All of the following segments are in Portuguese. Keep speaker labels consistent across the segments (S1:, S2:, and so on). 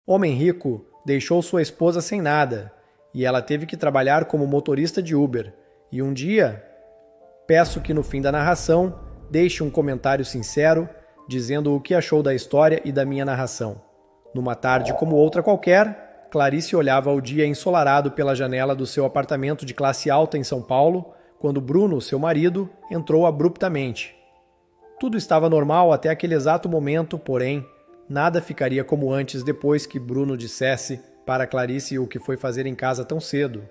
S1: Homem rico deixou sua esposa sem nada e ela teve que trabalhar como motorista de Uber. E um dia, peço que no fim da narração deixe um comentário sincero dizendo o que achou da história e da minha narração. Numa tarde como outra qualquer, Clarice olhava o dia ensolarado pela janela do seu apartamento de classe alta em São Paulo, quando Bruno, seu marido, entrou abruptamente. Tudo estava normal até aquele exato momento, porém, nada ficaria como antes depois que Bruno dissesse para Clarice o que foi fazer em casa tão cedo.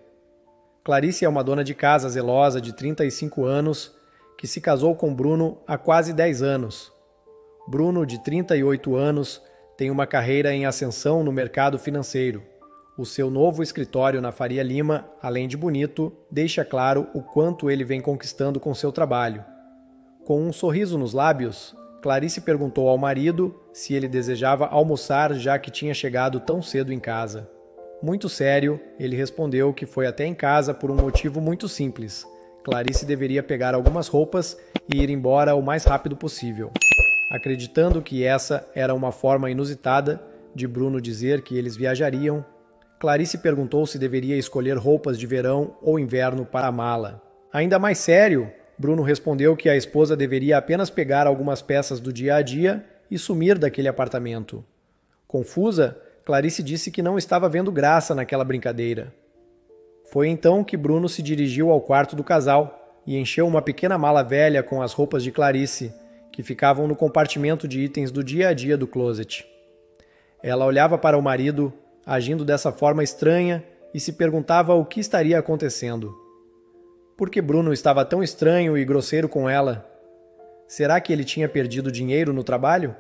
S1: Clarice é uma dona de casa zelosa de 35 anos que se casou com Bruno há quase 10 anos. Bruno, de 38 anos, tem uma carreira em ascensão no mercado financeiro. O seu novo escritório na Faria Lima, além de bonito, deixa claro o quanto ele vem conquistando com seu trabalho. Com um sorriso nos lábios, Clarice perguntou ao marido se ele desejava almoçar já que tinha chegado tão cedo em casa. Muito sério, ele respondeu que foi até em casa por um motivo muito simples. Clarice deveria pegar algumas roupas e ir embora o mais rápido possível. Acreditando que essa era uma forma inusitada de Bruno dizer que eles viajariam, Clarice perguntou se deveria escolher roupas de verão ou inverno para a mala. Ainda mais sério, Bruno respondeu que a esposa deveria apenas pegar algumas peças do dia a dia e sumir daquele apartamento. Confusa, Clarice disse que não estava vendo graça naquela brincadeira. Foi então que Bruno se dirigiu ao quarto do casal e encheu uma pequena mala velha com as roupas de Clarice, que ficavam no compartimento de itens do dia a dia do closet. Ela olhava para o marido, agindo dessa forma estranha, e se perguntava o que estaria acontecendo. Por que Bruno estava tão estranho e grosseiro com ela? Será que ele tinha perdido dinheiro no trabalho?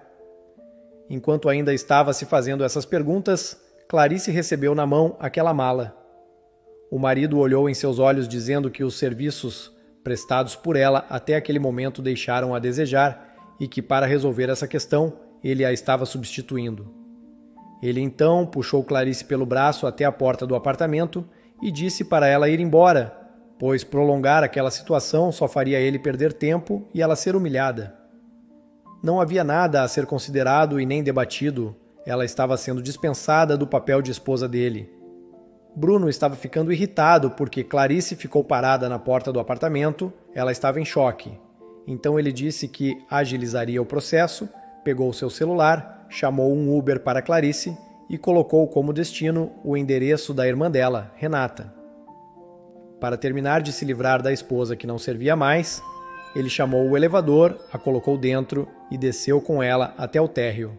S1: Enquanto ainda estava se fazendo essas perguntas, Clarice recebeu na mão aquela mala. O marido olhou em seus olhos dizendo que os serviços prestados por ela até aquele momento deixaram a desejar e que para resolver essa questão ele a estava substituindo. Ele então puxou Clarice pelo braço até a porta do apartamento e disse para ela ir embora, pois prolongar aquela situação só faria ele perder tempo e ela ser humilhada. Não havia nada a ser considerado e nem debatido, ela estava sendo dispensada do papel de esposa dele. Bruno estava ficando irritado porque Clarice ficou parada na porta do apartamento, ela estava em choque. Então ele disse que agilizaria o processo, pegou seu celular, chamou um Uber para Clarice e colocou como destino o endereço da irmã dela, Renata. Para terminar de se livrar da esposa que não servia mais, ele chamou o elevador, a colocou dentro e desceu com ela até o térreo.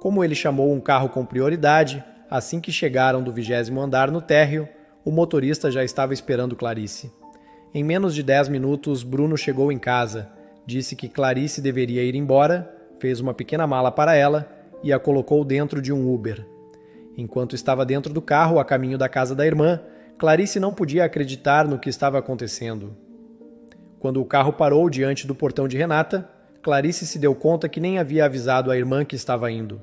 S1: Como ele chamou um carro com prioridade, assim que chegaram do 20º andar no térreo, o motorista já estava esperando Clarice. Em menos de 10 minutos, Bruno chegou em casa, disse que Clarice deveria ir embora, fez uma pequena mala para ela e a colocou dentro de um Uber. Enquanto estava dentro do carro, a caminho da casa da irmã, Clarice não podia acreditar no que estava acontecendo. Quando o carro parou diante do portão de Renata, Clarice se deu conta que nem havia avisado a irmã que estava indo.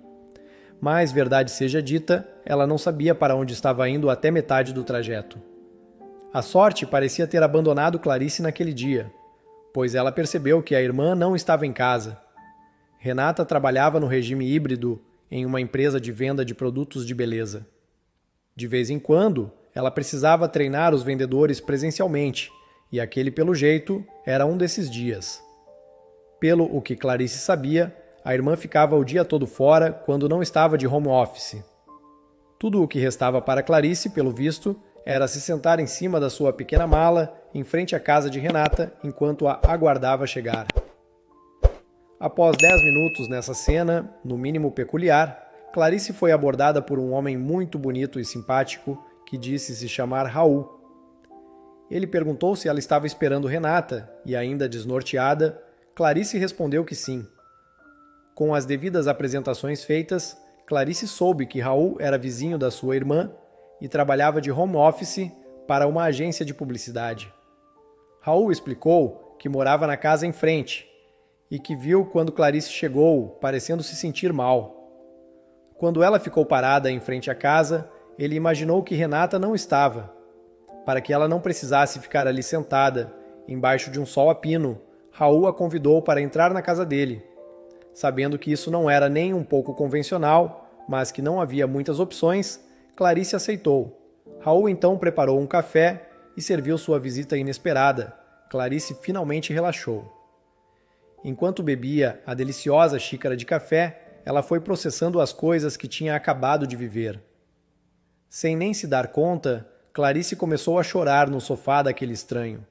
S1: Mas, verdade seja dita, ela não sabia para onde estava indo até metade do trajeto. A sorte parecia ter abandonado Clarice naquele dia, pois ela percebeu que a irmã não estava em casa. Renata trabalhava no regime híbrido em uma empresa de venda de produtos de beleza. De vez em quando, ela precisava treinar os vendedores presencialmente, e aquele, pelo jeito, era um desses dias. Pelo o que Clarice sabia, a irmã ficava o dia todo fora quando não estava de home office. Tudo o que restava para Clarice, pelo visto, era se sentar em cima da sua pequena mala, em frente à casa de Renata, enquanto a aguardava chegar. Após 10 minutos nessa cena, no mínimo peculiar, Clarice foi abordada por um homem muito bonito e simpático que disse se chamar Raul. Ele perguntou se ela estava esperando Renata e, ainda desnorteada, Clarice respondeu que sim. Com as devidas apresentações feitas, Clarice soube que Raul era vizinho da sua irmã e trabalhava de home office para uma agência de publicidade. Raul explicou que morava na casa em frente e que viu quando Clarice chegou, parecendo se sentir mal. Quando ela ficou parada em frente à casa, ele imaginou que Renata não estava. Para que ela não precisasse ficar ali sentada, embaixo de um sol a pino, Raul a convidou para entrar na casa dele. Sabendo que isso não era nem um pouco convencional, mas que não havia muitas opções, Clarice aceitou. Raul então preparou um café e serviu sua visita inesperada. Clarice finalmente relaxou. Enquanto bebia a deliciosa xícara de café, ela foi processando as coisas que tinha acabado de viver. Sem nem se dar conta, Clarice começou a chorar no sofá daquele estranho.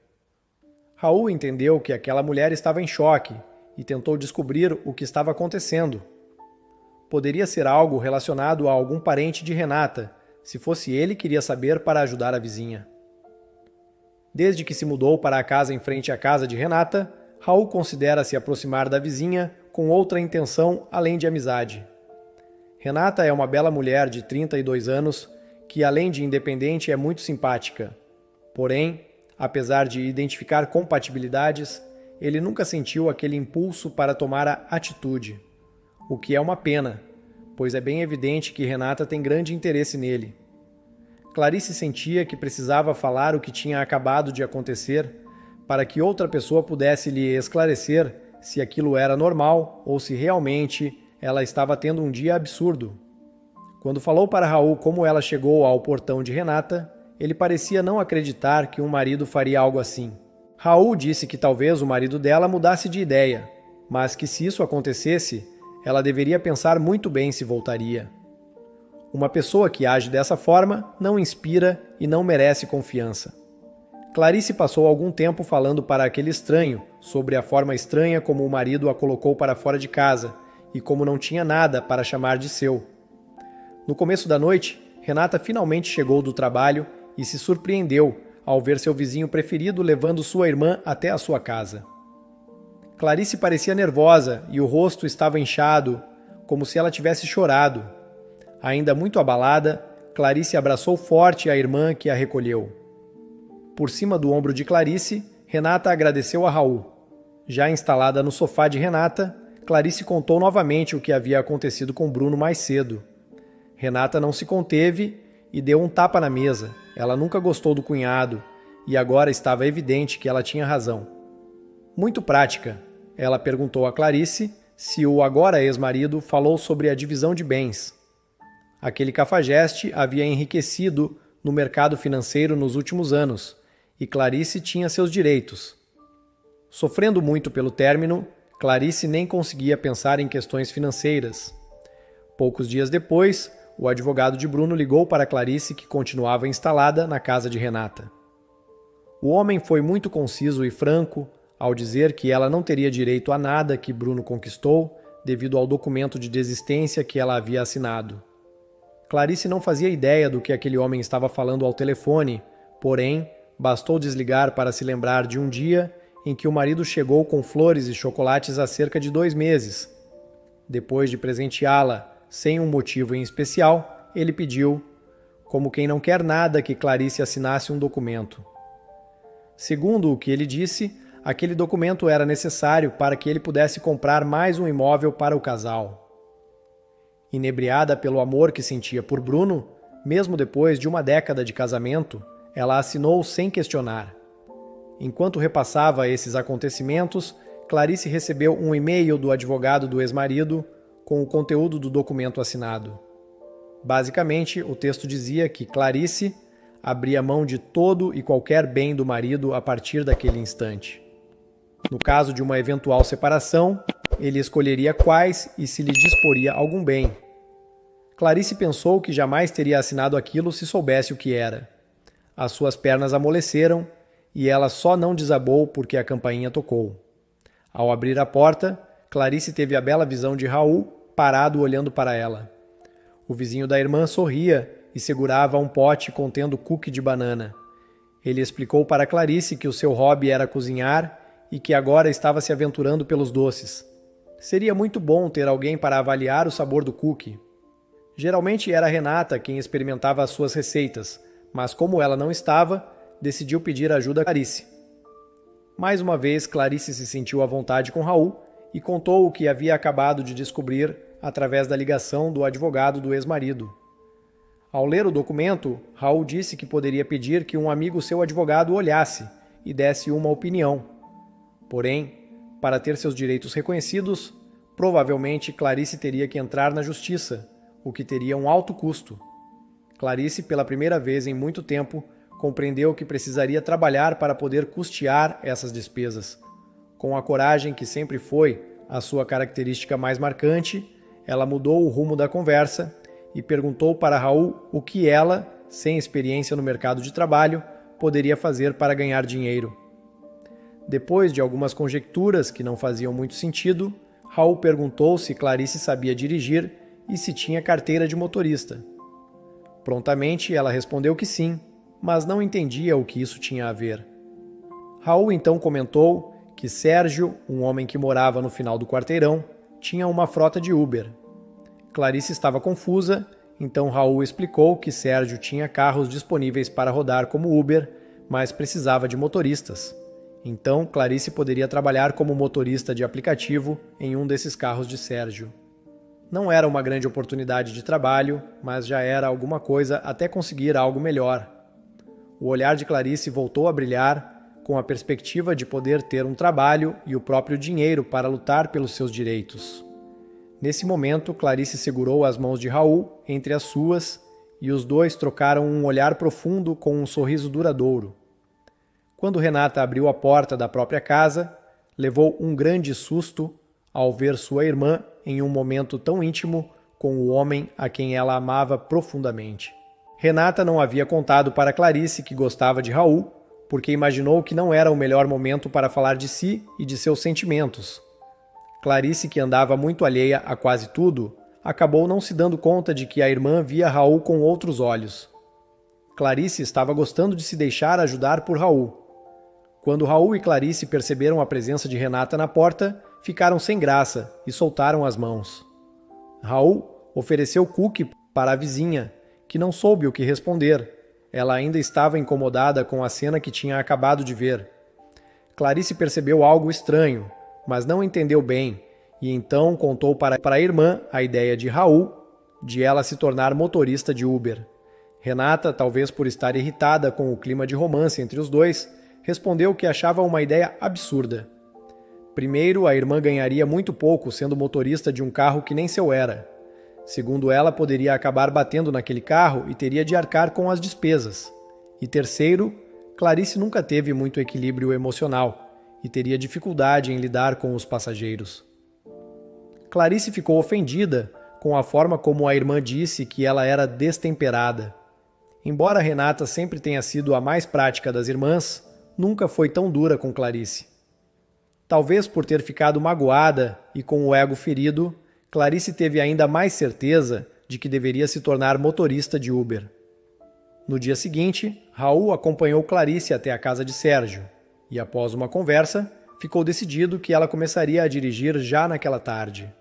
S1: Raul entendeu que aquela mulher estava em choque e tentou descobrir o que estava acontecendo. Poderia ser algo relacionado a algum parente de Renata. Se fosse ele, queria saber para ajudar a vizinha. Desde que se mudou para a casa em frente à casa de Renata, Raul considera se aproximar da vizinha com outra intenção além de amizade. Renata é uma bela mulher de 32 anos que, além de independente, é muito simpática. Porém, apesar de identificar compatibilidades, ele nunca sentiu aquele impulso para tomar a atitude. O que é uma pena, pois é bem evidente que Renata tem grande interesse nele. Clarice sentia que precisava falar o que tinha acabado de acontecer para que outra pessoa pudesse lhe esclarecer se aquilo era normal ou se realmente ela estava tendo um dia absurdo. Quando falou para Raul como ela chegou ao portão de Renata, ele parecia não acreditar que um marido faria algo assim. Raul disse que talvez o marido dela mudasse de ideia, mas que se isso acontecesse, ela deveria pensar muito bem se voltaria. Uma pessoa que age dessa forma não inspira e não merece confiança. Clarice passou algum tempo falando para aquele estranho sobre a forma estranha como o marido a colocou para fora de casa e como não tinha nada para chamar de seu. No começo da noite, Renata finalmente chegou do trabalho e se surpreendeu ao ver seu vizinho preferido levando sua irmã até a sua casa. Clarice parecia nervosa e o rosto estava inchado, como se ela tivesse chorado. Ainda muito abalada, Clarice abraçou forte a irmã que a recolheu. Por cima do ombro de Clarice, Renata agradeceu a Raul. Já instalada no sofá de Renata, Clarice contou novamente o que havia acontecido com Bruno mais cedo. Renata não se conteve e deu um tapa na mesa. Ela nunca gostou do cunhado e agora estava evidente que ela tinha razão. Muito prática, ela perguntou a Clarice se o agora ex-marido falou sobre a divisão de bens. Aquele cafajeste havia enriquecido no mercado financeiro nos últimos anos e Clarice tinha seus direitos. Sofrendo muito pelo término, Clarice nem conseguia pensar em questões financeiras. Poucos dias depois, o advogado de Bruno ligou para Clarice, que continuava instalada na casa de Renata. O homem foi muito conciso e franco ao dizer que ela não teria direito a nada que Bruno conquistou devido ao documento de desistência que ela havia assinado. Clarice não fazia ideia do que aquele homem estava falando ao telefone, porém, bastou desligar para se lembrar de um dia em que o marido chegou com flores e chocolates há cerca de 2 meses. Depois de presenteá-la sem um motivo em especial, ele pediu, como quem não quer nada, que Clarice assinasse um documento. Segundo o que ele disse, aquele documento era necessário para que ele pudesse comprar mais um imóvel para o casal. Inebriada pelo amor que sentia por Bruno, mesmo depois de uma década de casamento, ela assinou sem questionar. Enquanto repassava esses acontecimentos, Clarice recebeu um e-mail do advogado do ex-marido com o conteúdo do documento assinado. Basicamente, o texto dizia que Clarice abria mão de todo e qualquer bem do marido a partir daquele instante. No caso de uma eventual separação, ele escolheria quais e se lhe disporia algum bem. Clarice pensou que jamais teria assinado aquilo se soubesse o que era. As suas pernas amoleceram e ela só não desabou porque a campainha tocou. Ao abrir a porta, Clarice teve a bela visão de Raul parado olhando para ela. O vizinho da irmã sorria e segurava um pote contendo cookie de banana. Ele explicou para Clarice que o seu hobby era cozinhar e que agora estava se aventurando pelos doces. Seria muito bom ter alguém para avaliar o sabor do cookie. Geralmente era Renata quem experimentava as suas receitas, mas como ela não estava, decidiu pedir ajuda a Clarice. Mais uma vez, Clarice se sentiu à vontade com Raul e contou o que havia acabado de descobrir através da ligação do advogado do ex-marido. Ao ler o documento, Raul disse que poderia pedir que um amigo seu advogado olhasse e desse uma opinião. Porém, para ter seus direitos reconhecidos, provavelmente Clarice teria que entrar na justiça, o que teria um alto custo. Clarice, pela primeira vez em muito tempo, compreendeu que precisaria trabalhar para poder custear essas despesas. Com a coragem que sempre foi a sua característica mais marcante, ela mudou o rumo da conversa e perguntou para Raul o que ela, sem experiência no mercado de trabalho, poderia fazer para ganhar dinheiro. Depois de algumas conjecturas que não faziam muito sentido, Raul perguntou se Clarice sabia dirigir e se tinha carteira de motorista. Prontamente ela respondeu que sim, mas não entendia o que isso tinha a ver. Raul então comentou que Sérgio, um homem que morava no final do quarteirão, tinha uma frota de Uber. Clarice estava confusa, então Raul explicou que Sérgio tinha carros disponíveis para rodar como Uber, mas precisava de motoristas. Então Clarice poderia trabalhar como motorista de aplicativo em um desses carros de Sérgio. Não era uma grande oportunidade de trabalho, mas já era alguma coisa até conseguir algo melhor. O olhar de Clarice voltou a brilhar, com a perspectiva de poder ter um trabalho e o próprio dinheiro para lutar pelos seus direitos. Nesse momento, Clarice segurou as mãos de Raul entre as suas e os dois trocaram um olhar profundo com um sorriso duradouro. Quando Renata abriu a porta da própria casa, levou um grande susto ao ver sua irmã em um momento tão íntimo com o homem a quem ela amava profundamente. Renata não havia contado para Clarice que gostava de Raul, porque imaginou que não era o melhor momento para falar de si e de seus sentimentos. Clarice, que andava muito alheia a quase tudo, acabou não se dando conta de que a irmã via Raul com outros olhos. Clarice estava gostando de se deixar ajudar por Raul. Quando Raul e Clarice perceberam a presença de Renata na porta, ficaram sem graça e soltaram as mãos. Raul ofereceu cookie para a vizinha, que não soube o que responder. Ela ainda estava incomodada com a cena que tinha acabado de ver. Clarice percebeu algo estranho, mas não entendeu bem, e então contou para a irmã a ideia de Raul de ela se tornar motorista de Uber. Renata, talvez por estar irritada com o clima de romance entre os dois, respondeu que achava uma ideia absurda. Primeiro, a irmã ganharia muito pouco sendo motorista de um carro que nem seu era. Segundo ela, poderia acabar batendo naquele carro e teria de arcar com as despesas. E terceiro, Clarice nunca teve muito equilíbrio emocional e teria dificuldade em lidar com os passageiros. Clarice ficou ofendida com a forma como a irmã disse que ela era destemperada. Embora Renata sempre tenha sido a mais prática das irmãs, nunca foi tão dura com Clarice. Talvez por ter ficado magoada e com o ego ferido, Clarice teve ainda mais certeza de que deveria se tornar motorista de Uber. No dia seguinte, Raul acompanhou Clarice até a casa de Sérgio, e após uma conversa, ficou decidido que ela começaria a dirigir já naquela tarde.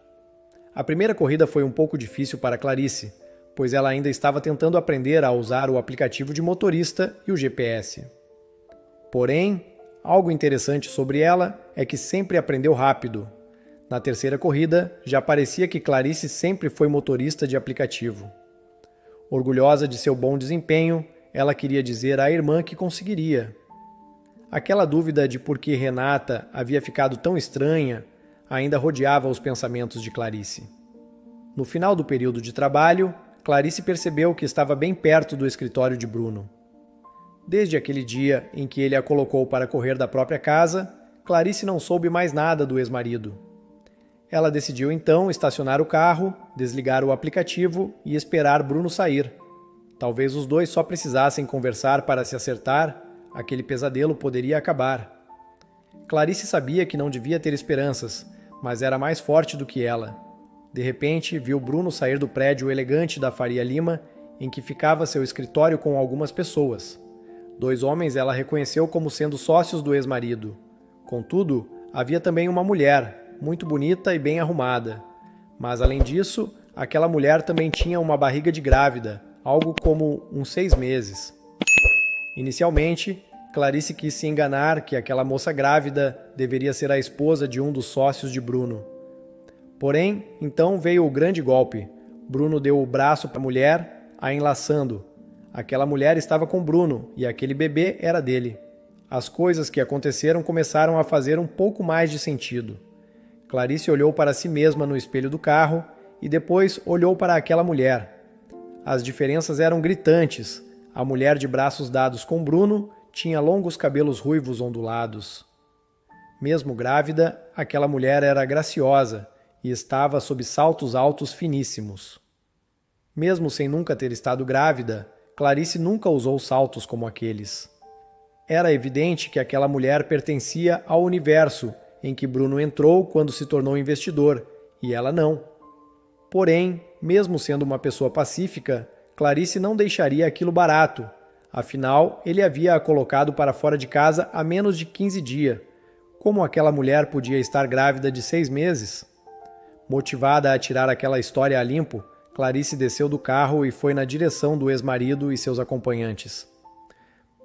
S1: A primeira corrida foi um pouco difícil para Clarice, pois ela ainda estava tentando aprender a usar o aplicativo de motorista e o GPS. Porém, algo interessante sobre ela é que sempre aprendeu rápido. Na terceira corrida, já parecia que Clarice sempre foi motorista de aplicativo. Orgulhosa de seu bom desempenho, ela queria dizer à irmã que conseguiria. Aquela dúvida de por que Renata havia ficado tão estranha ainda rodeava os pensamentos de Clarice. No final do período de trabalho, Clarice percebeu que estava bem perto do escritório de Bruno. Desde aquele dia em que ele a colocou para correr da própria casa, Clarice não soube mais nada do ex-marido. Ela decidiu então estacionar o carro, desligar o aplicativo e esperar Bruno sair. Talvez os dois só precisassem conversar para se acertar, aquele pesadelo poderia acabar. Clarice sabia que não devia ter esperanças, mas era mais forte do que ela. De repente, viu Bruno sair do prédio elegante da Faria Lima, em que ficava seu escritório com algumas pessoas. 2 homens ela reconheceu como sendo sócios do ex-marido. Contudo, havia também uma mulher, muito bonita e bem arrumada. Mas, além disso, aquela mulher também tinha uma barriga de grávida, algo como uns 6 meses. Inicialmente, Clarice quis se enganar que aquela moça grávida deveria ser a esposa de um dos sócios de Bruno. Porém, então veio o grande golpe. Bruno deu o braço para a mulher, a enlaçando. Aquela mulher estava com Bruno e aquele bebê era dele. As coisas que aconteceram começaram a fazer um pouco mais de sentido. Clarice olhou para si mesma no espelho do carro e depois olhou para aquela mulher. As diferenças eram gritantes. A mulher de braços dados com Bruno tinha longos cabelos ruivos ondulados. Mesmo grávida, aquela mulher era graciosa e estava sob saltos altos finíssimos. Mesmo sem nunca ter estado grávida, Clarice nunca usou saltos como aqueles. Era evidente que aquela mulher pertencia ao universo em que Bruno entrou quando se tornou investidor, e ela não. Porém, mesmo sendo uma pessoa pacífica, Clarice não deixaria aquilo barato. Afinal, ele havia a colocado para fora de casa há menos de 15 dias. Como aquela mulher podia estar grávida de 6 meses? Motivada a tirar aquela história a limpo, Clarice desceu do carro e foi na direção do ex-marido e seus acompanhantes.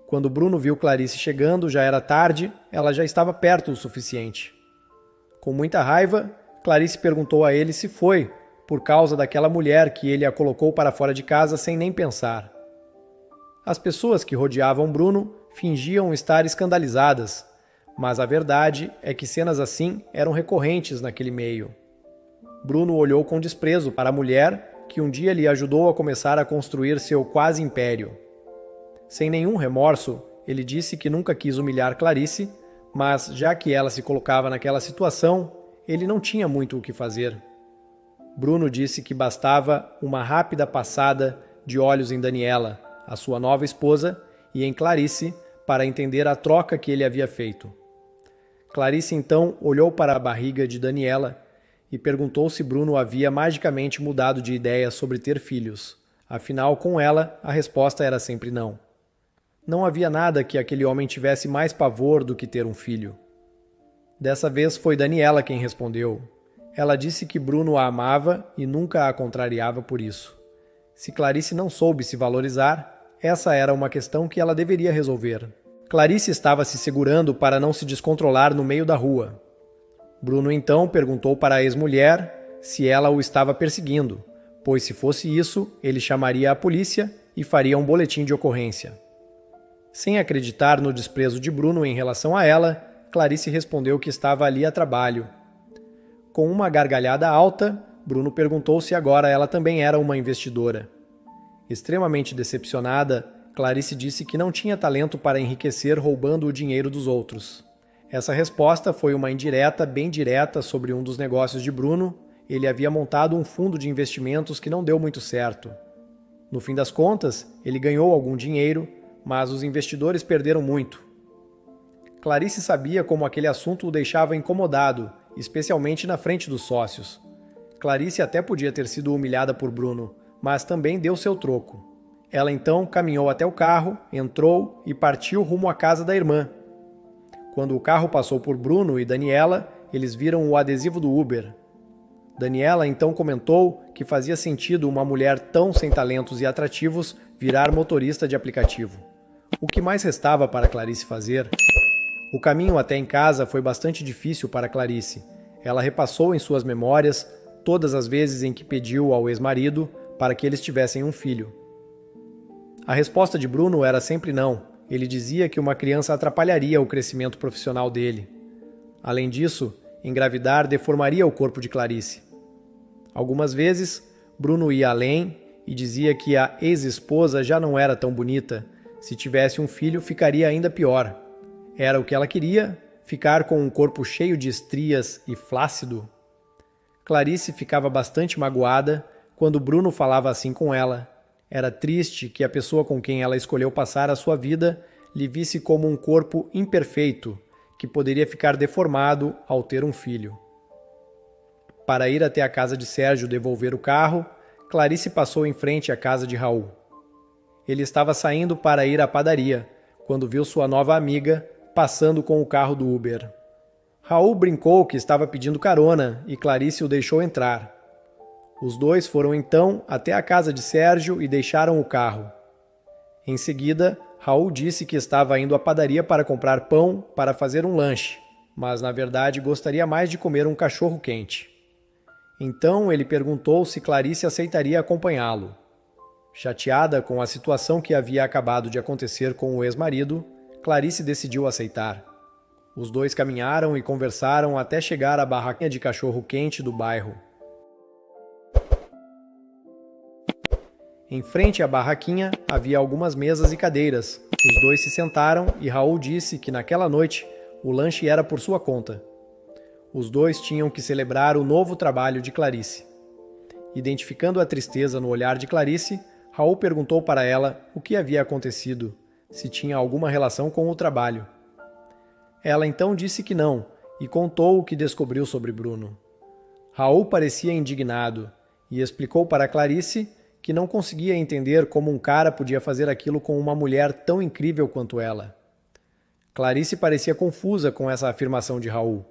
S1: Quando Bruno viu Clarice chegando, já era tarde, ela já estava perto o suficiente. Com muita raiva, Clarice perguntou a ele se foi, por causa daquela mulher que ele a colocou para fora de casa sem nem pensar. As pessoas que rodeavam Bruno fingiam estar escandalizadas, mas a verdade é que cenas assim eram recorrentes naquele meio. Bruno olhou com desprezo para a mulher que um dia lhe ajudou a começar a construir seu quase império. Sem nenhum remorso, ele disse que nunca quis humilhar Clarice, mas já que ela se colocava naquela situação, ele não tinha muito o que fazer. Bruno disse que bastava uma rápida passada de olhos em Daniela, a sua nova esposa, e em Clarice, para entender a troca que ele havia feito. Clarice então olhou para a barriga de Daniela e perguntou se Bruno havia magicamente mudado de ideia sobre ter filhos. Afinal, com ela, a resposta era sempre não. Não havia nada que aquele homem tivesse mais pavor do que ter um filho. Dessa vez foi Daniela quem respondeu. Ela disse que Bruno a amava e nunca a contrariava por isso. Se Clarice não soube se valorizar, essa era uma questão que ela deveria resolver. Clarice estava se segurando para não se descontrolar no meio da rua. Bruno então perguntou para a ex-mulher se ela o estava perseguindo, pois se fosse isso, ele chamaria a polícia e faria um boletim de ocorrência. Sem acreditar no desprezo de Bruno em relação a ela, Clarice respondeu que estava ali a trabalho. Com uma gargalhada alta, Bruno perguntou se agora ela também era uma investidora. Extremamente decepcionada, Clarice disse que não tinha talento para enriquecer roubando o dinheiro dos outros. Essa resposta foi uma indireta bem direta sobre um dos negócios de Bruno. Ele havia montado um fundo de investimentos que não deu muito certo. No fim das contas, ele ganhou algum dinheiro, mas os investidores perderam muito. Clarice sabia como aquele assunto o deixava incomodado, especialmente na frente dos sócios. Clarice até podia ter sido humilhada por Bruno, mas também deu seu troco. Ela então caminhou até o carro, entrou e partiu rumo à casa da irmã. Quando o carro passou por Bruno e Daniela, eles viram o adesivo do Uber. Daniela então comentou que fazia sentido uma mulher tão sem talentos e atrativos virar motorista de aplicativo. O que mais restava para Clarice fazer? O caminho até em casa foi bastante difícil para Clarice. Ela repassou em suas memórias todas as vezes em que pediu ao ex-marido para que eles tivessem um filho. A resposta de Bruno era sempre não. Ele dizia que uma criança atrapalharia o crescimento profissional dele. Além disso, engravidar deformaria o corpo de Clarice. Algumas vezes, Bruno ia além e dizia que a ex-esposa já não era tão bonita. Se tivesse um filho, ficaria ainda pior. Era o que ela queria, ficar com um corpo cheio de estrias e flácido. Clarice ficava bastante magoada quando Bruno falava assim com ela. Era triste que a pessoa com quem ela escolheu passar a sua vida lhe visse como um corpo imperfeito, que poderia ficar deformado ao ter um filho. Para ir até a casa de Sérgio devolver o carro, Clarice passou em frente à casa de Raul. Ele estava saindo para ir à padaria, quando viu sua nova amiga passando com o carro do Uber. Raul brincou que estava pedindo carona e Clarice o deixou entrar. Os dois foram então até a casa de Sérgio e deixaram o carro. Em seguida, Raul disse que estava indo à padaria para comprar pão para fazer um lanche, mas na verdade gostaria mais de comer um cachorro quente. Então ele perguntou se Clarice aceitaria acompanhá-lo. Chateada com a situação que havia acabado de acontecer com o ex-marido, Clarice decidiu aceitar. Os dois caminharam e conversaram até chegar à barraquinha de cachorro quente do bairro. Em frente à barraquinha havia algumas mesas e cadeiras. Os dois se sentaram e Raul disse que naquela noite o lanche era por sua conta. Os dois tinham que celebrar o novo trabalho de Clarice. Identificando a tristeza no olhar de Clarice, Raul perguntou para ela o que havia acontecido, se tinha alguma relação com o trabalho. Ela então disse que não e contou o que descobriu sobre Bruno. Raul parecia indignado e explicou para Clarice que não conseguia entender como um cara podia fazer aquilo com uma mulher tão incrível quanto ela. Clarice parecia confusa com essa afirmação de Raul.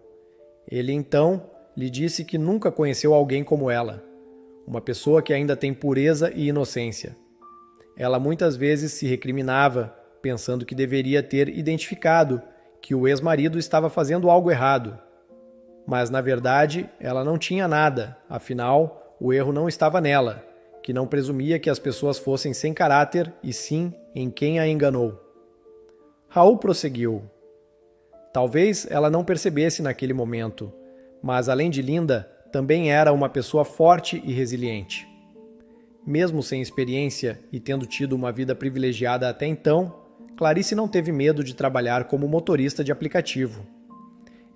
S1: Ele então lhe disse que nunca conheceu alguém como ela, uma pessoa que ainda tem pureza e inocência. Ela muitas vezes se recriminava, pensando que deveria ter identificado que o ex-marido estava fazendo algo errado. Mas, na verdade, ela não tinha nada, afinal, o erro não estava nela, que não presumia que as pessoas fossem sem caráter e sim em quem a enganou. Raul prosseguiu. Talvez ela não percebesse naquele momento, mas além de linda, também era uma pessoa forte e resiliente. Mesmo sem experiência e tendo tido uma vida privilegiada até então, Clarice não teve medo de trabalhar como motorista de aplicativo.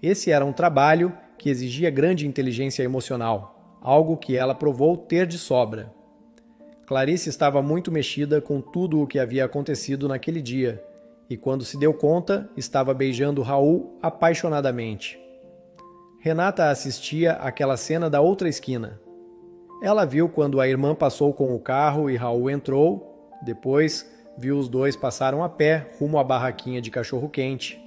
S1: Esse era um trabalho que exigia grande inteligência emocional, algo que ela provou ter de sobra. Clarice estava muito mexida com tudo o que havia acontecido naquele dia, e quando se deu conta, estava beijando Raul apaixonadamente. Renata assistia àquela cena da outra esquina. Ela viu quando a irmã passou com o carro e Raul entrou, depois viu os dois passaram a pé rumo à barraquinha de cachorro-quente.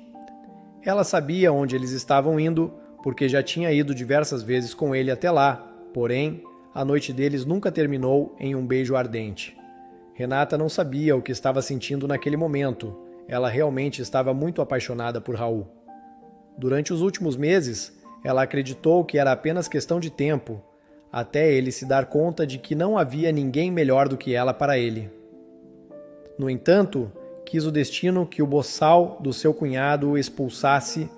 S1: Ela sabia onde eles estavam indo, porque já tinha ido diversas vezes com ele até lá, porém, a noite deles nunca terminou em um beijo ardente. Renata não sabia o que estava sentindo naquele momento. Ela realmente estava muito apaixonada por Raul. Durante os últimos meses, ela acreditou que era apenas questão de tempo, até ele se dar conta de que não havia ninguém melhor do que ela para ele. No entanto, quis o destino que o boçal do seu cunhado expulsasse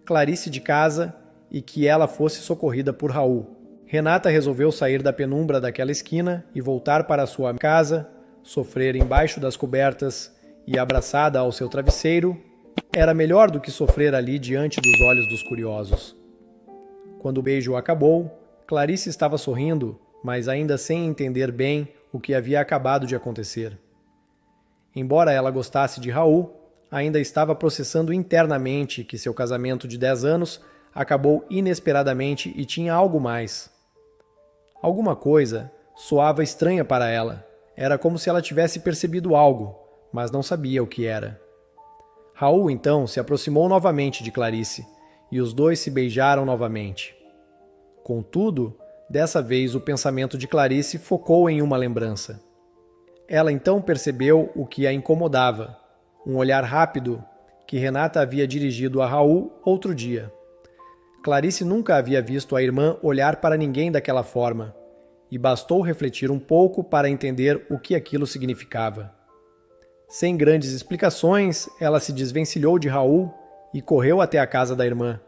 S1: Clarice de casa e que ela fosse socorrida por Raul. Renata resolveu sair da penumbra daquela esquina e voltar para sua casa, sofrer embaixo das cobertas e abraçada ao seu travesseiro, era melhor do que sofrer ali diante dos olhos dos curiosos. Quando o beijo acabou, Clarice estava sorrindo, mas ainda sem entender bem o que havia acabado de acontecer. Embora ela gostasse de Raul, ainda estava processando internamente que seu casamento de 10 anos acabou inesperadamente e tinha algo mais. Alguma coisa soava estranha para ela. Era como se ela tivesse percebido algo, mas não sabia o que era. Raul, então, se aproximou novamente de Clarice, e os dois se beijaram novamente. Contudo, dessa vez o pensamento de Clarice focou em uma lembrança. Ela então percebeu o que a incomodava, um olhar rápido que Renata havia dirigido a Raul outro dia. Clarice nunca havia visto a irmã olhar para ninguém daquela forma, e bastou refletir um pouco para entender o que aquilo significava. Sem grandes explicações, ela se desvencilhou de Raul e correu até a casa da irmã.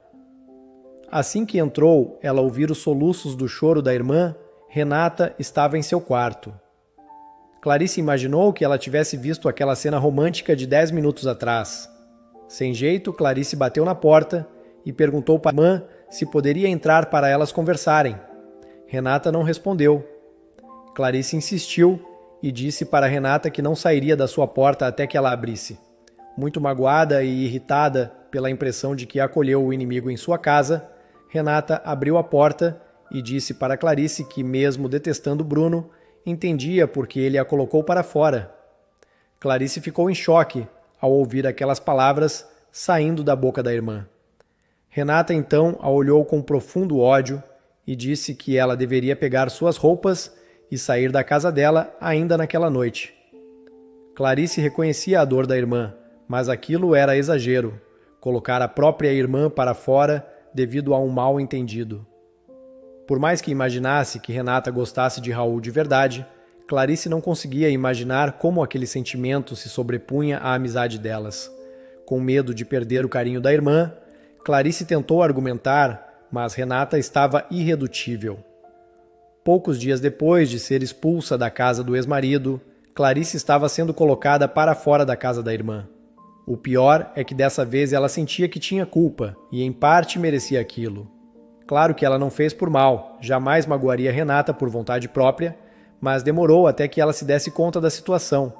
S1: Assim que entrou, ela ouviu os soluços do choro da irmã. Renata estava em seu quarto. Clarice imaginou que ela tivesse visto aquela cena romântica de 10 minutos atrás. Sem jeito, Clarice bateu na porta e perguntou para a irmã se poderia entrar para elas conversarem. Renata não respondeu. Clarice insistiu e disse para Renata que não sairia da sua porta até que ela abrisse. Muito magoada e irritada pela impressão de que acolheu o inimigo em sua casa, Renata abriu a porta e disse para Clarice que, mesmo detestando Bruno, entendia porque ele a colocou para fora. Clarice ficou em choque ao ouvir aquelas palavras saindo da boca da irmã. Renata então a olhou com profundo ódio e disse que ela deveria pegar suas roupas e sair da casa dela ainda naquela noite. Clarice reconhecia a dor da irmã, mas aquilo era exagero, colocar a própria irmã para fora devido a um mal-entendido. Por mais que imaginasse que Renata gostasse de Raul de verdade, Clarice não conseguia imaginar como aquele sentimento se sobrepunha à amizade delas. Com medo de perder o carinho da irmã, Clarice tentou argumentar, mas Renata estava irredutível. Poucos dias depois de ser expulsa da casa do ex-marido, Clarice estava sendo colocada para fora da casa da irmã. O pior é que dessa vez ela sentia que tinha culpa e em parte merecia aquilo. Claro que ela não fez por mal, jamais magoaria Renata por vontade própria, mas demorou até que ela se desse conta da situação.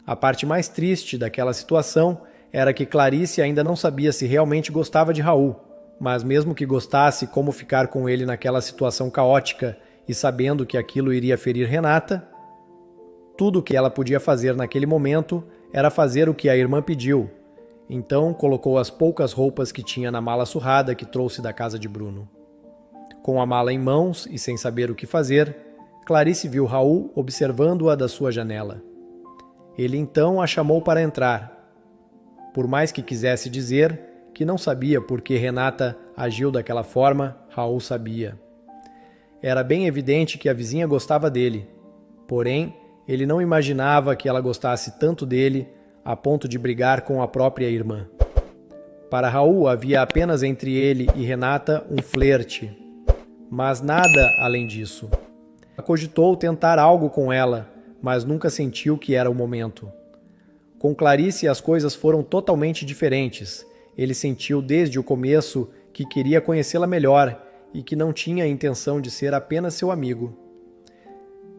S1: A parte mais triste daquela situação era que Clarice ainda não sabia se realmente gostava de Raul, mas mesmo que gostasse, como ficar com ele naquela situação caótica e sabendo que aquilo iria ferir Renata? Tudo o que ela podia fazer naquele momento era fazer o que a irmã pediu. Então colocou as poucas roupas que tinha na mala surrada que trouxe da casa de Bruno. Com a mala em mãos e sem saber o que fazer, Clarice viu Raul observando-a da sua janela. Ele então a chamou para entrar. Por mais que quisesse dizer que não sabia por que Renata agiu daquela forma, Raul sabia. Era bem evidente que a vizinha gostava dele. Porém, ele não imaginava que ela gostasse tanto dele a ponto de brigar com a própria irmã. Para Raul havia apenas entre ele e Renata um flerte, mas nada além disso. Cogitou tentar algo com ela, mas nunca sentiu que era o momento. Com Clarice as coisas foram totalmente diferentes. Ele sentiu desde o começo que queria conhecê-la melhor e que não tinha a intenção de ser apenas seu amigo.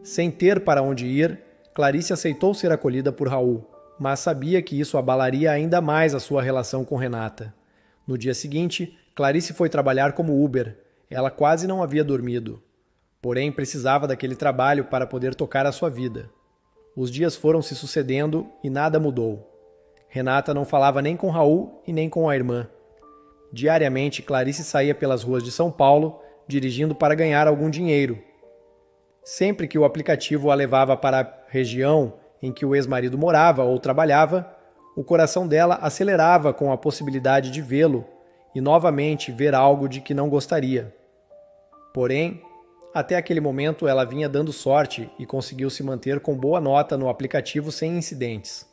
S1: Sem ter para onde ir, Clarice aceitou ser acolhida por Raul, mas sabia que isso abalaria ainda mais a sua relação com Renata. No dia seguinte, Clarice foi trabalhar como Uber. Ela quase não havia dormido. Porém, precisava daquele trabalho para poder tocar a sua vida. Os dias foram se sucedendo e nada mudou. Renata não falava nem com Raul e nem com a irmã. Diariamente, Clarice saía pelas ruas de São Paulo, dirigindo para ganhar algum dinheiro. Sempre que o aplicativo a levava para a região em que o ex-marido morava ou trabalhava, o coração dela acelerava com a possibilidade de vê-lo e novamente ver algo de que não gostaria. Porém, até aquele momento ela vinha dando sorte e conseguiu se manter com boa nota no aplicativo sem incidentes.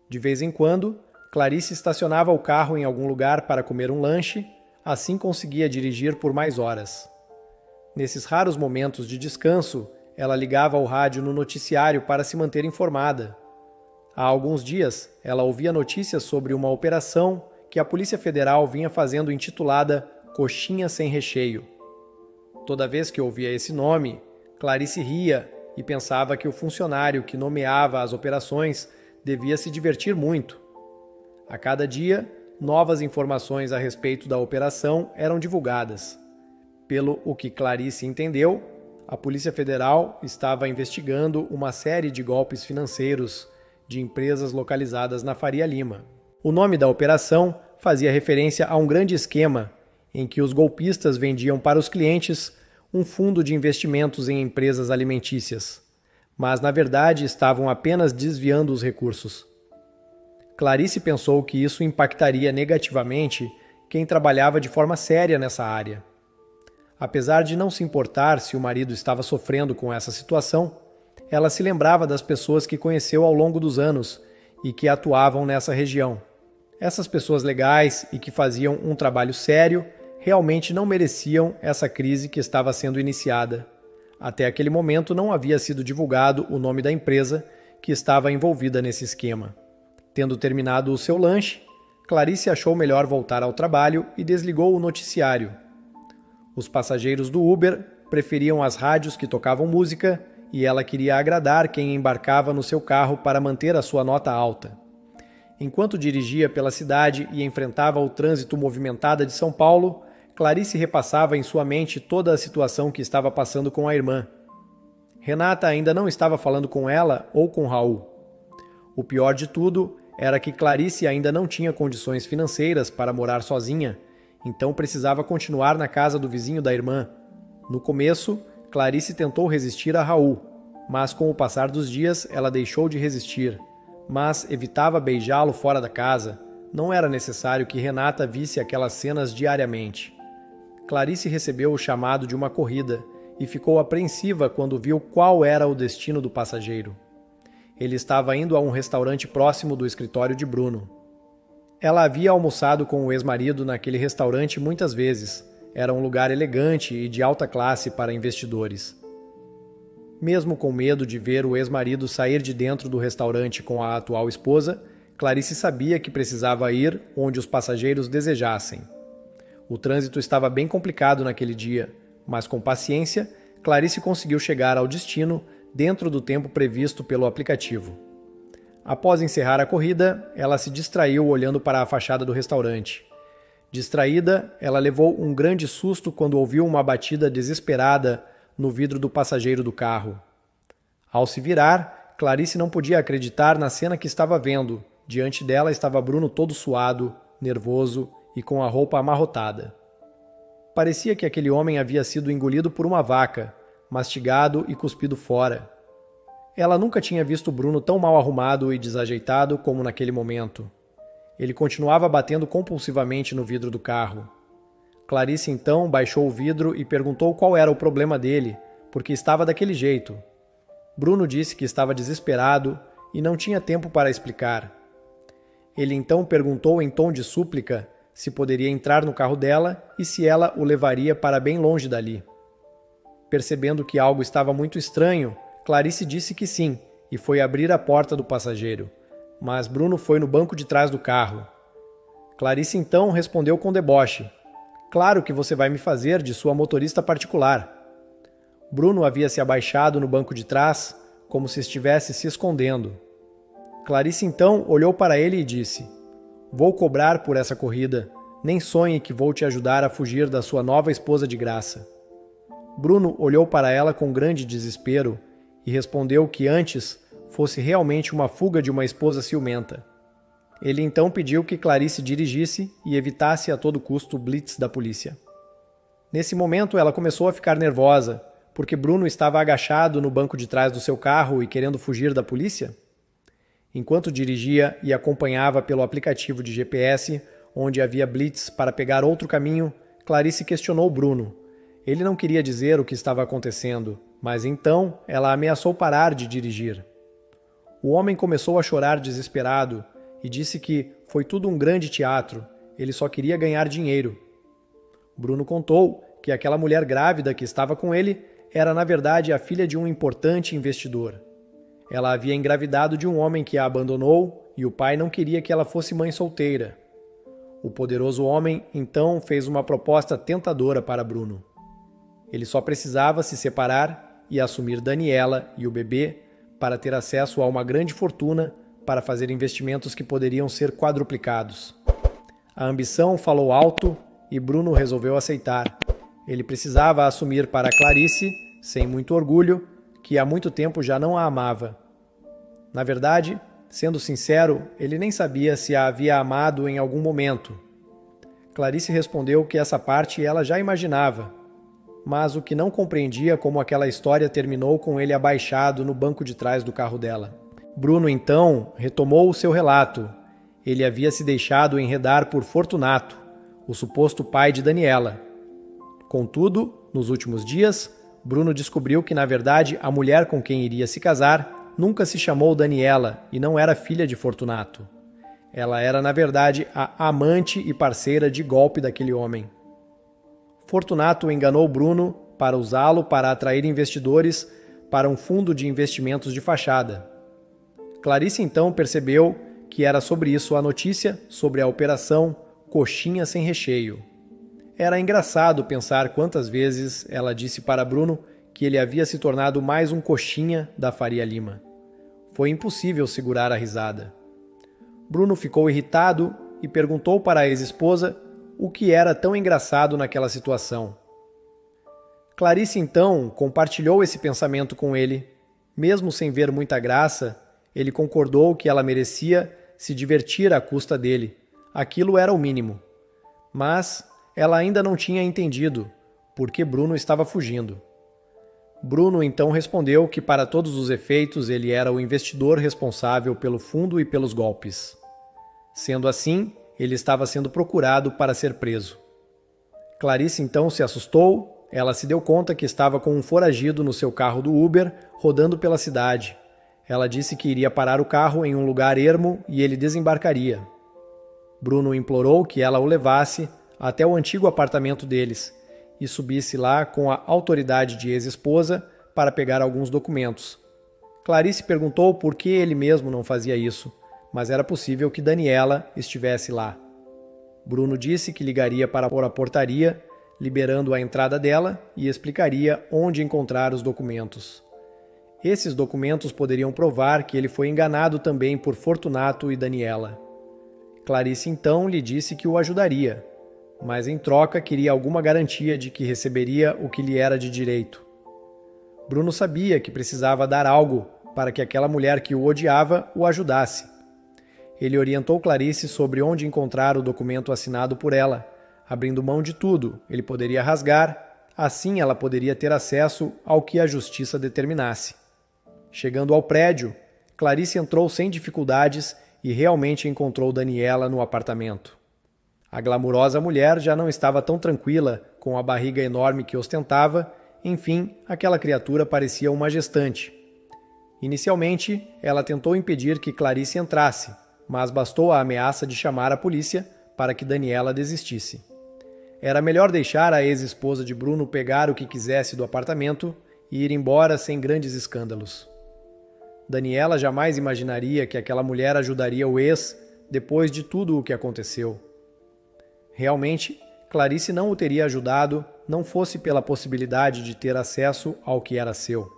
S1: De vez em quando, Clarice estacionava o carro em algum lugar para comer um lanche, assim conseguia dirigir por mais horas. Nesses raros momentos de descanso, ela ligava o rádio no noticiário para se manter informada. Há alguns dias, ela ouvia notícias sobre uma operação que a Polícia Federal vinha fazendo intitulada Coxinha Sem Recheio. Toda vez que ouvia esse nome, Clarice ria e pensava que o funcionário que nomeava as operações devia se divertir muito. A cada dia, novas informações a respeito da operação eram divulgadas. Pelo o que Clarice entendeu, a Polícia Federal estava investigando uma série de golpes financeiros de empresas localizadas na Faria Lima. O nome da operação fazia referência a um grande esquema em que os golpistas vendiam para os clientes um fundo de investimentos em empresas alimentícias, mas na verdade estavam apenas desviando os recursos. Clarice pensou que isso impactaria negativamente quem trabalhava de forma séria nessa área. Apesar de não se importar se o marido estava sofrendo com essa situação, ela se lembrava das pessoas que conheceu ao longo dos anos e que atuavam nessa região. Essas pessoas legais e que faziam um trabalho sério realmente não mereciam essa crise que estava sendo iniciada. Até aquele momento não havia sido divulgado o nome da empresa que estava envolvida nesse esquema. Tendo terminado o seu lanche, Clarice achou melhor voltar ao trabalho e desligou o noticiário. Os passageiros do Uber preferiam as rádios que tocavam música e ela queria agradar quem embarcava no seu carro para manter a sua nota alta. Enquanto dirigia pela cidade e enfrentava o trânsito movimentado de São Paulo, Clarice repassava em sua mente toda a situação que estava passando com a irmã. Renata ainda não estava falando com ela ou com Raul. O pior de tudo era que Clarice ainda não tinha condições financeiras para morar sozinha, então precisava continuar na casa do vizinho da irmã. No começo, Clarice tentou resistir a Raul, mas com o passar dos dias ela deixou de resistir, mas evitava beijá-lo fora da casa. Não era necessário que Renata visse aquelas cenas diariamente. Clarice recebeu o chamado de uma corrida e ficou apreensiva quando viu qual era o destino do passageiro. Ele estava indo a um restaurante próximo do escritório de Bruno. Ela havia almoçado com o ex-marido naquele restaurante muitas vezes. Era um lugar elegante e de alta classe para investidores. Mesmo com medo de ver o ex-marido sair de dentro do restaurante com a atual esposa, Clarice sabia que precisava ir onde os passageiros desejassem. O trânsito estava bem complicado naquele dia, mas com paciência, Clarice conseguiu chegar ao destino dentro do tempo previsto pelo aplicativo. Após encerrar a corrida, ela se distraiu olhando para a fachada do restaurante. Distraída, ela levou um grande susto quando ouviu uma batida desesperada no vidro do passageiro do carro. Ao se virar, Clarice não podia acreditar na cena que estava vendo. Diante dela estava Bruno todo suado, nervoso e com a roupa amarrotada. Parecia que aquele homem havia sido engolido por uma vaca, mastigado e cuspido fora. Ela nunca tinha visto Bruno tão mal arrumado e desajeitado como naquele momento. Ele continuava batendo compulsivamente no vidro do carro. Clarice então baixou o vidro e perguntou qual era o problema dele, porque estava daquele jeito. Bruno disse que estava desesperado e não tinha tempo para explicar. Ele então perguntou em tom de súplica se poderia entrar no carro dela e se ela o levaria para bem longe dali. Percebendo que algo estava muito estranho, Clarice disse que sim e foi abrir a porta do passageiro. Mas Bruno foi no banco de trás do carro. Clarice então respondeu com deboche: "Claro que você vai me fazer de sua motorista particular." Bruno havia se abaixado no banco de trás, como se estivesse se escondendo. Clarice então olhou para ele e disse: "Vou cobrar por essa corrida. Nem sonhe que vou te ajudar a fugir da sua nova esposa de graça." Bruno olhou para ela com grande desespero e respondeu que antes fosse realmente uma fuga de uma esposa ciumenta. Ele então pediu que Clarice dirigisse e evitasse a todo custo o blitz da polícia. Nesse momento ela começou a ficar nervosa, porque Bruno estava agachado no banco de trás do seu carro e querendo fugir da polícia. Enquanto dirigia e acompanhava pelo aplicativo de GPS, onde havia blitz para pegar outro caminho, Clarice questionou Bruno. Ele não queria dizer o que estava acontecendo, mas então ela ameaçou parar de dirigir. O homem começou a chorar desesperado e disse que foi tudo um grande teatro, ele só queria ganhar dinheiro. Bruno contou que aquela mulher grávida que estava com ele era na verdade a filha de um importante investidor. Ela havia engravidado de um homem que a abandonou e o pai não queria que ela fosse mãe solteira. O poderoso homem então fez uma proposta tentadora para Bruno. Ele só precisava se separar e assumir Daniela e o bebê para ter acesso a uma grande fortuna para fazer investimentos que poderiam ser quadruplicados. A ambição falou alto e Bruno resolveu aceitar. Ele precisava assumir para Clarice, sem muito orgulho, que há muito tempo já não a amava. Na verdade, sendo sincero, ele nem sabia se a havia amado em algum momento. Clarice respondeu que essa parte ela já imaginava, mas o que não compreendia como aquela história terminou com ele abaixado no banco de trás do carro dela. Bruno então retomou o seu relato. Ele havia se deixado enredar por Fortunato, o suposto pai de Daniela. Contudo, nos últimos dias, Bruno descobriu que na verdade a mulher com quem iria se casar nunca se chamou Daniela e não era filha de Fortunato. Ela era na verdade a amante e parceira de golpe daquele homem. Fortunato enganou Bruno para usá-lo para atrair investidores para um fundo de investimentos de fachada. Clarice então percebeu que era sobre isso a notícia sobre a operação Coxinha Sem Recheio. Era engraçado pensar quantas vezes ela disse para Bruno que ele havia se tornado mais um coxinha da Faria Lima. Foi impossível segurar a risada. Bruno ficou irritado e perguntou para a ex-esposa o que era tão engraçado naquela situação. Clarice então compartilhou esse pensamento com ele. Mesmo sem ver muita graça, ele concordou que ela merecia se divertir à custa dele. Aquilo era o mínimo. Mas ela ainda não tinha entendido por que Bruno estava fugindo. Bruno então respondeu que para todos os efeitos ele era o investidor responsável pelo fundo e pelos golpes. Sendo assim, ele estava sendo procurado para ser preso. Clarice então se assustou, ela se deu conta que estava com um foragido no seu carro do Uber, rodando pela cidade. Ela disse que iria parar o carro em um lugar ermo e ele desembarcaria. Bruno implorou que ela o levasse até o antigo apartamento deles e subisse lá com a autoridade de ex-esposa para pegar alguns documentos. Clarice perguntou por que ele mesmo não fazia isso, mas era possível que Daniela estivesse lá. Bruno disse que ligaria para a portaria, liberando a entrada dela, e explicaria onde encontrar os documentos. Esses documentos poderiam provar que ele foi enganado também por Fortunato e Daniela. Clarice então lhe disse que o ajudaria, mas em troca queria alguma garantia de que receberia o que lhe era de direito. Bruno sabia que precisava dar algo para que aquela mulher que o odiava o ajudasse. Ele orientou Clarice sobre onde encontrar o documento assinado por ela. Abrindo mão de tudo, ele poderia rasgar, assim ela poderia ter acesso ao que a justiça determinasse. Chegando ao prédio, Clarice entrou sem dificuldades e realmente encontrou Daniela no apartamento. A glamurosa mulher já não estava tão tranquila com a barriga enorme que ostentava, enfim, aquela criatura parecia uma gestante. Inicialmente, ela tentou impedir que Clarice entrasse, mas bastou a ameaça de chamar a polícia para que Daniela desistisse. Era melhor deixar a ex-esposa de Bruno pegar o que quisesse do apartamento e ir embora sem grandes escândalos. Daniela jamais imaginaria que aquela mulher ajudaria o ex depois de tudo o que aconteceu. Realmente, Clarice não o teria ajudado não fosse pela possibilidade de ter acesso ao que era seu.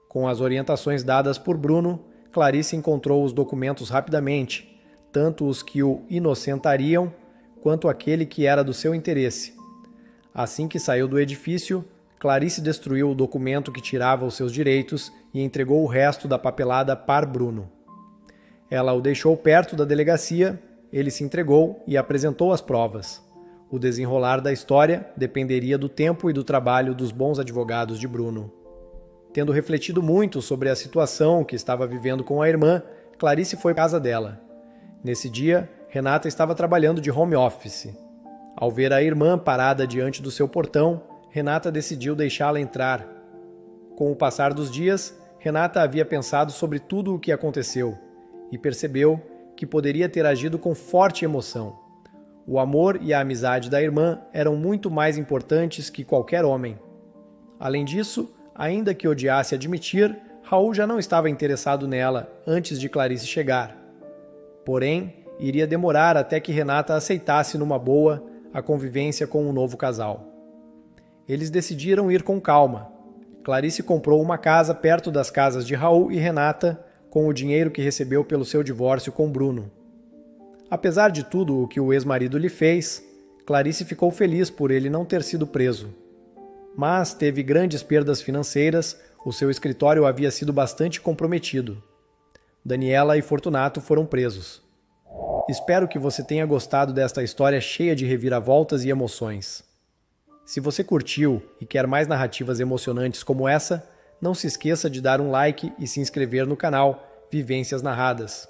S1: Com as orientações dadas por Bruno, Clarice encontrou os documentos rapidamente, tanto os que o inocentariam, quanto aquele que era do seu interesse. Assim que saiu do edifício, Clarice destruiu o documento que tirava os seus direitos e entregou o resto da papelada para Bruno. Ela o deixou perto da delegacia, ele se entregou e apresentou as provas. O desenrolar da história dependeria do tempo e do trabalho dos bons advogados de Bruno. Tendo refletido muito sobre a situação que estava vivendo com a irmã, Clarice foi à casa dela. Nesse dia, Renata estava trabalhando de home office. Ao ver a irmã parada diante do seu portão, Renata decidiu deixá-la entrar. Com o passar dos dias, Renata havia pensado sobre tudo o que aconteceu e percebeu que poderia ter agido com forte emoção. O amor e a amizade da irmã eram muito mais importantes que qualquer homem. Além disso, ainda que odiasse admitir, Raul já não estava interessado nela antes de Clarice chegar. Porém, iria demorar até que Renata aceitasse numa boa a convivência com um novo casal. Eles decidiram ir com calma. Clarice comprou uma casa perto das casas de Raul e Renata com o dinheiro que recebeu pelo seu divórcio com Bruno. Apesar de tudo o que o ex-marido lhe fez, Clarice ficou feliz por ele não ter sido preso. Mas teve grandes perdas financeiras, o seu escritório havia sido bastante comprometido. Daniela e Fortunato foram presos. Espero que você tenha gostado desta história cheia de reviravoltas e emoções. Se você curtiu e quer mais narrativas emocionantes como essa, não se esqueça de dar um like e se inscrever no canal Vivências Narradas.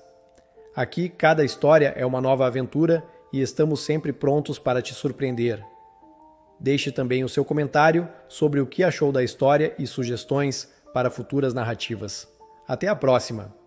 S1: Aqui, cada história é uma nova aventura e estamos sempre prontos para te surpreender. Deixe também o seu comentário sobre o que achou da história e sugestões para futuras narrativas. Até a próxima!